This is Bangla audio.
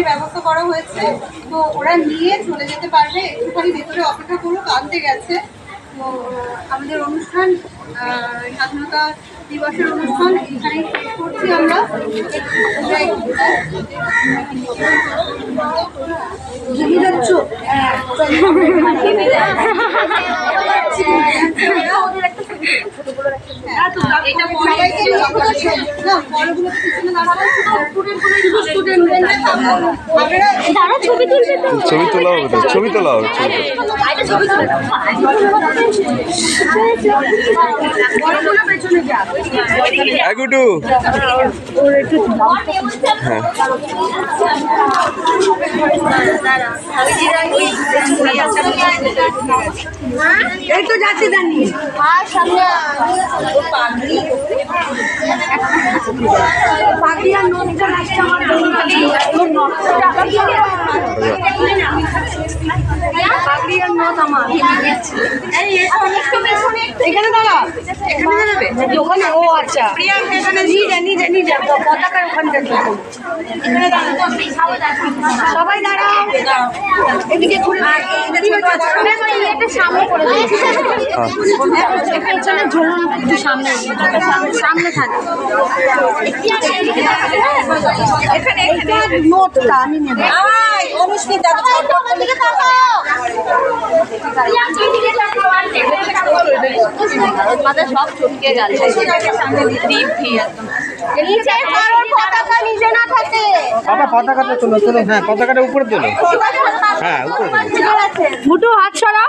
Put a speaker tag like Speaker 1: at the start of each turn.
Speaker 1: খাবারের ব্যবস্থা করা হয়েছে, তো ওরা নিয়ে চলে যেতে পারবে। একটুখানি ভেতরে অপেক্ষা করুক, আনতে গেছে। তো আমাদের অনুষ্ঠান, স্বাধীনতা দিবসের অনুষ্ঠান এখানেই শেষ করছি আমরা।
Speaker 2: ছবি তোলা হবে, ছবি তোলা হবে। গুডু
Speaker 1: এই তো যাচ্ছি জানি পাখি আর নদীটা আসছে আমার পাখি আর নদ আমার এখানে দাঁড়া, এখানে দাঁড়াবে ওখানে। ও আচ্ছা, নিজে নিজে পতাকার ওখানটা এখানে দাঁড়াবো। সবাই দাঁড়াও, এদিকে ঘুরে সামনে করে পেছনে ঝুলুন, একটু সামনে সামনে থাকে। এখানে নোটটা আমি নেব। অনুষ্ঠিতা সব চটকে গেল। পতাকা নিজে না থাকে,
Speaker 2: পতাকাটা তোলো তোলো। হ্যাঁ, পতাকাটা উপরে তোলো। হ্যাঁ, উপরে
Speaker 1: মুটু হাত সরা।